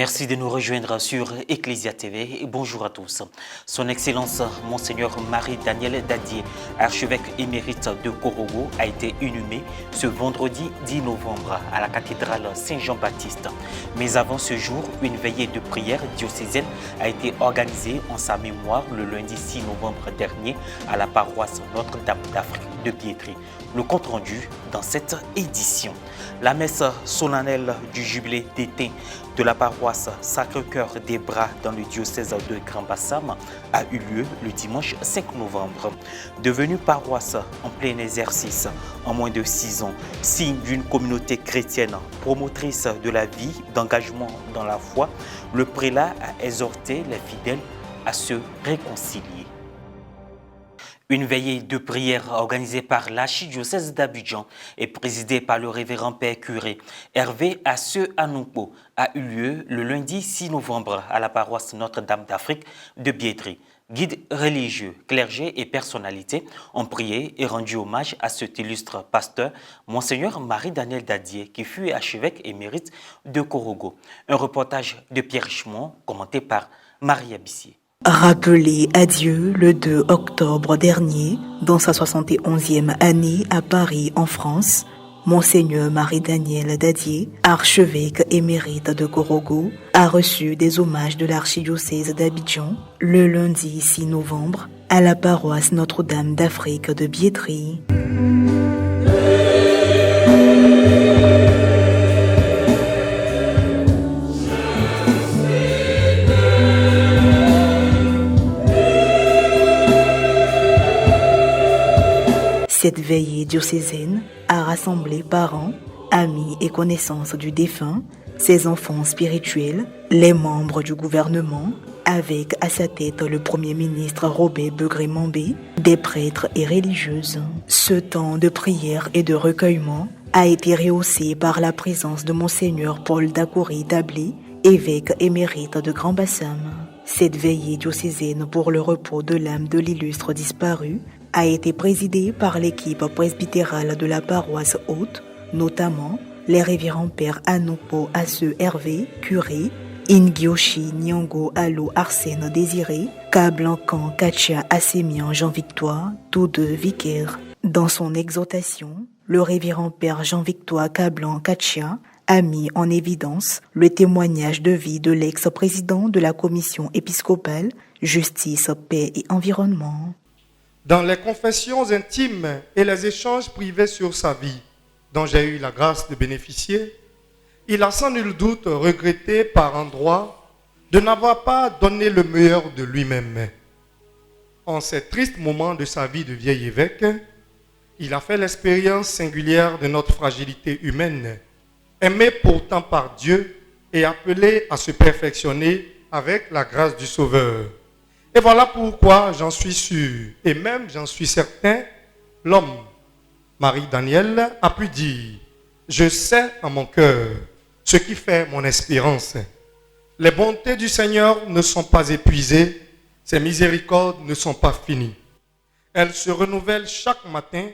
Merci de nous rejoindre sur Ecclesia TV et bonjour à tous. Son Excellence Monseigneur Marie-Daniel Dadier, archevêque émérite de Korogo, a été inhumé ce vendredi 10 novembre à la cathédrale Saint-Jean-Baptiste. Mais avant ce jour, une veillée de prière diocésaine a été organisée en sa mémoire le lundi 6 novembre dernier à la paroisse Notre-Dame d'Afrique de Biétry. Le compte rendu dans cette édition. La messe solennelle du jubilé d'été de la paroisse Sacré-Cœur des Bras dans le diocèse de Grand-Bassam a eu lieu le dimanche 5 novembre. Devenue paroisse en plein exercice en moins de 6 ans, signe d'une communauté chrétienne promotrice de la vie, d'engagement dans la foi, le prélat a exhorté les fidèles à se réconcilier. Une veillée de prière organisée par l'archidiocèse d'Abidjan et présidée par le révérend père curé Hervé Asseu Anoupo a eu lieu le lundi 6 novembre à la paroisse Notre-Dame d'Afrique de Biétry. Guides religieux, clergés et personnalités ont prié et rendu hommage à cet illustre pasteur, Monseigneur Marie-Daniel Dadier, qui fut archevêque émérite de Korogo. Un reportage de Pierre Richemont commenté par Maria Bissier. Rappelé à Dieu le 2 octobre dernier, dans sa 71e année à Paris, en France, Monseigneur Marie-Daniel Dadier, archevêque émérite de Korogo, a reçu des hommages de l'archidiocèse d'Abidjan le lundi 6 novembre à la paroisse Notre-Dame d'Afrique de Biétry. Cette veillée diocésaine a rassemblé parents, amis et connaissances du défunt, ses enfants spirituels, les membres du gouvernement, avec à sa tête le Premier ministre Robert Begré-Mambé, des prêtres et religieuses. Ce temps de prière et de recueillement a été rehaussé par la présence de Monseigneur Paul Dakouri Dablé, évêque émérite de Grand-Bassam. Cette veillée diocésaine pour le repos de l'âme de l'illustre disparu a été présidée par l'équipe presbytérale de la paroisse haute, notamment les révérends pères Anoupo Asseu Hervé, curé, Ingyoshi Nyongo Allo Arsène Désiré, Kablancan Katia Assémian Jean-Victoire, tous deux vicaires. Dans son exhortation, le révérend père Jean-Victoire Kablan Katia a mis en évidence le témoignage de vie de l'ex-président de la commission épiscopale Justice, Paix et Environnement. Dans les confessions intimes et les échanges privés sur sa vie, dont j'ai eu la grâce de bénéficier, il a sans nul doute regretté par endroits de n'avoir pas donné le meilleur de lui-même. En ces tristes moments de sa vie de vieil évêque, il a fait l'expérience singulière de notre fragilité humaine, aimé pourtant par Dieu et appelé à se perfectionner avec la grâce du Sauveur. Et voilà pourquoi j'en suis sûr, et même j'en suis certain, l'homme, Marie-Daniel, a pu dire « Je sais en mon cœur ce qui fait mon espérance. Les bontés du Seigneur ne sont pas épuisées, ses miséricordes ne sont pas finies. Elles se renouvellent chaque matin,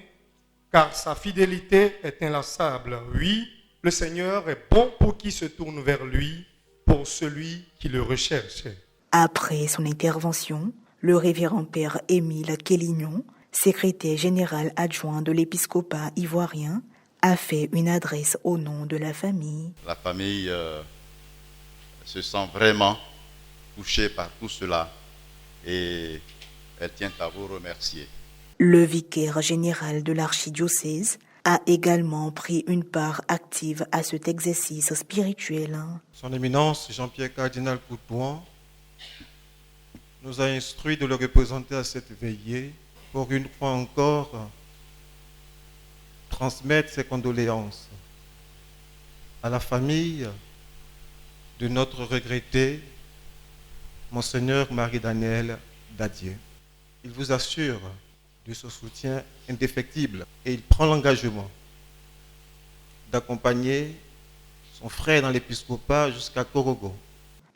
car sa fidélité est inlassable. Oui, le Seigneur est bon pour qui se tourne vers lui, pour celui qui le recherche. » Après son intervention, le révérend père Émile Kélignon, secrétaire général adjoint de l'épiscopat ivoirien, a fait une adresse au nom de la famille. La famille se sent vraiment touchée par tout cela et elle tient à vous remercier. Le vicaire général de l'archidiocèse a également pris une part active à cet exercice spirituel. Son Éminence Jean-Pierre Cardinal Coutouan nous a instruit de le représenter à cette veillée pour une fois encore transmettre ses condoléances à la famille de notre regretté Monseigneur Marie-Daniel Dadier. Il vous assure de ce soutien indéfectible et il prend l'engagement d'accompagner son frère dans l'épiscopat jusqu'à Korogo.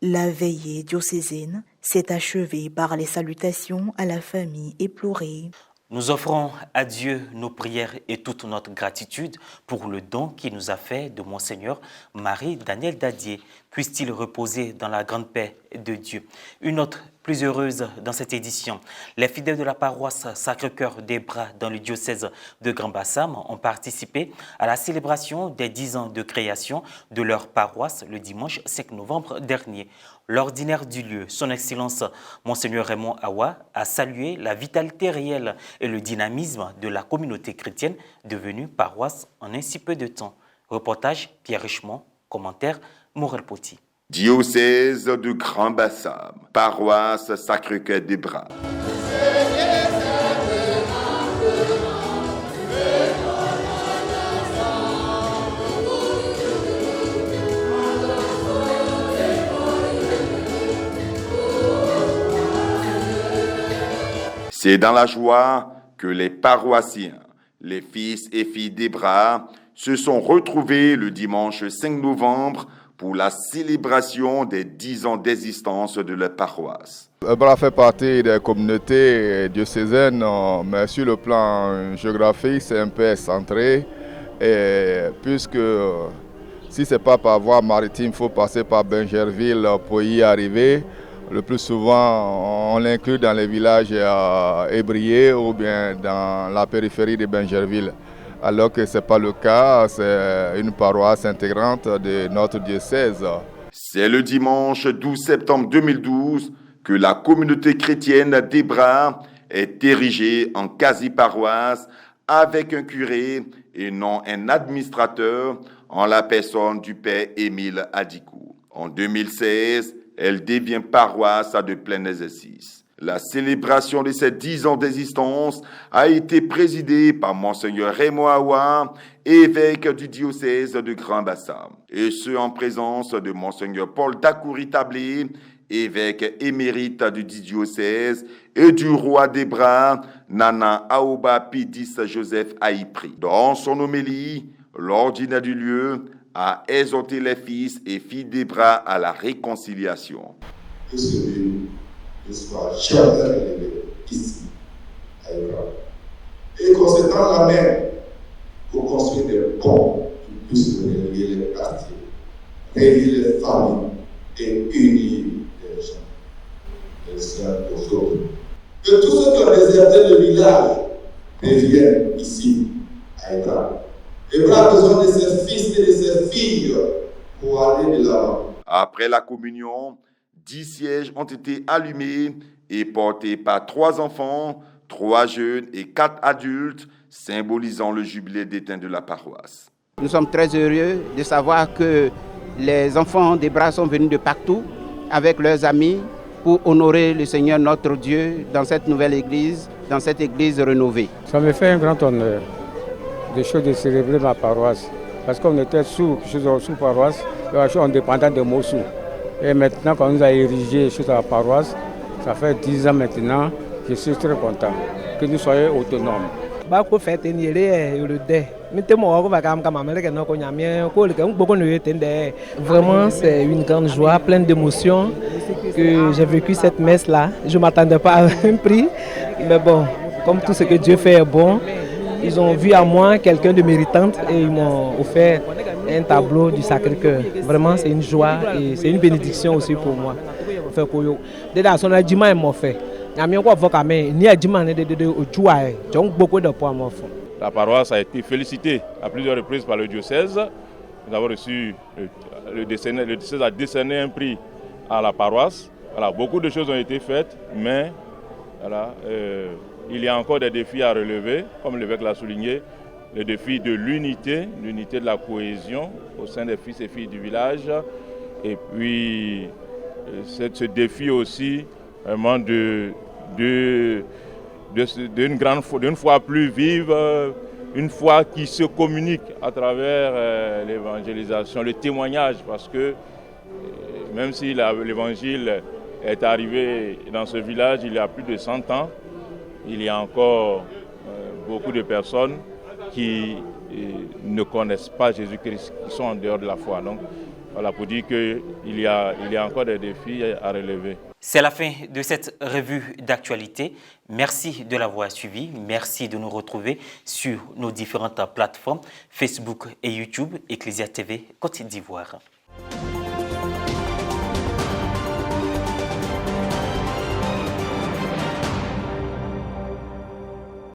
La veillée diocésaine s'est achevée par les salutations à la famille éplorée. Nous offrons à Dieu nos prières et toute notre gratitude pour le don qu'il nous a fait de Monseigneur Marie-Daniel Dadier. Puisse-t-il reposer dans la grande paix de Dieu. Une note plus heureuse dans cette édition. Les fidèles de la paroisse Sacré-Cœur des Bras dans le diocèse de Grand Bassam ont participé à la célébration des 10 ans de création de leur paroisse le dimanche 5 novembre dernier. L'ordinaire du lieu, son Excellence Monseigneur Raymond Awa, a salué la vitalité réelle et le dynamisme de la communauté chrétienne devenue paroisse en un si peu de temps. Reportage Pierre Richemont, commentaire Morel Poti. Diocèse de Grand Bassam, paroisse Sacré-Cœur des Bras. C'est dans la joie que les paroissiens, les fils et filles des Bras, se sont retrouvés le dimanche 5 novembre pour la célébration des 10 ans d'existence de la paroisse. Bras fait partie des communautés diocésaines, mais sur le plan géographique, c'est un peu excentré. Et puisque si ce n'est pas par voie maritime, il faut passer par Bingerville pour y arriver. Le plus souvent, on l'inclut dans les villages ébriés ou bien dans la périphérie de Bingerville. Alors que ce n'est pas le cas, c'est une paroisse intégrante de notre diocèse. C'est le dimanche 12 septembre 2012 que la communauté chrétienne des Bras est érigée en quasi-paroisse avec un curé et non un administrateur en la personne du père Émile Adikou. En 2016, elle devient paroisse de plein exercice. La célébration de ces 10 ans d'existence a été présidée par Monseigneur Raymond Awa, évêque du diocèse de Grand Bassam, et ce en présence de Monseigneur Paul Dakouri-Tablé, évêque émérite du diocèse, et du roi des Bras, Nana Aoba Pidis Joseph Haïpri. Dans son homélie, l'ordinaire du lieu a exhorté les fils et filles des Bras à la réconciliation. Ne soit jamais arrivé ici, à Abraham. Et qu'on s'étend la main pour construire des ponts qui puissent relier les quartiers, relier les familles et unir les gens, les uns aux autres. Que tous ceux qui ont déserté le village reviennent ici, à Abraham. Abraham a besoin de ses fils et de ses filles pour aller de l'avant. Après la communion, 10 sièges ont été allumés et portés par 3 enfants, 3 jeunes et 4 adultes, symbolisant le jubilé d'éteint de la paroisse. Nous sommes très heureux de savoir que les enfants des Bras sont venus de partout avec leurs amis pour honorer le Seigneur notre Dieu dans cette nouvelle église, dans cette église rénovée. Ça me fait un grand honneur de célébrer ma paroisse parce qu'on était sous paroisse, en dépendant de Mossou. Et maintenant, quand on nous a érigé sur la paroisse, ça fait 10 ans maintenant, je suis très content que nous soyons autonomes. Vraiment, c'est une grande joie, pleine d'émotions que j'ai vécu cette messe-là. Je ne m'attendais pas à un prix, mais bon, comme tout ce que Dieu fait est bon, ils ont vu à moi quelqu'un de méritante et ils m'ont offert un tableau du Sacré-Cœur. Vraiment, c'est une joie et c'est une bénédiction aussi pour moi. La paroisse a été félicitée à plusieurs reprises par le diocèse. Nous avons reçu, le diocèse a décerné un prix à la paroisse. Voilà, beaucoup de choses ont été faites, mais voilà, il y a encore des défis à relever, comme l'évêque l'a souligné. Le défi de l'unité de la cohésion au sein des fils et filles du village. Et puis, ce défi aussi, vraiment d'une foi plus vive, une foi qui se communique à travers l'évangélisation, le témoignage, parce que même si l'évangile est arrivé dans ce village il y a plus de 100 ans, il y a encore beaucoup de personnes qui ne connaissent pas Jésus-Christ, qui sont en dehors de la foi. Donc, Voilà, pour dire qu'il y a encore des défis à relever. C'est la fin de cette revue d'actualité. Merci de l'avoir suivi. Merci de nous retrouver sur nos différentes plateformes Facebook et YouTube, Ecclesia TV Côte d'Ivoire.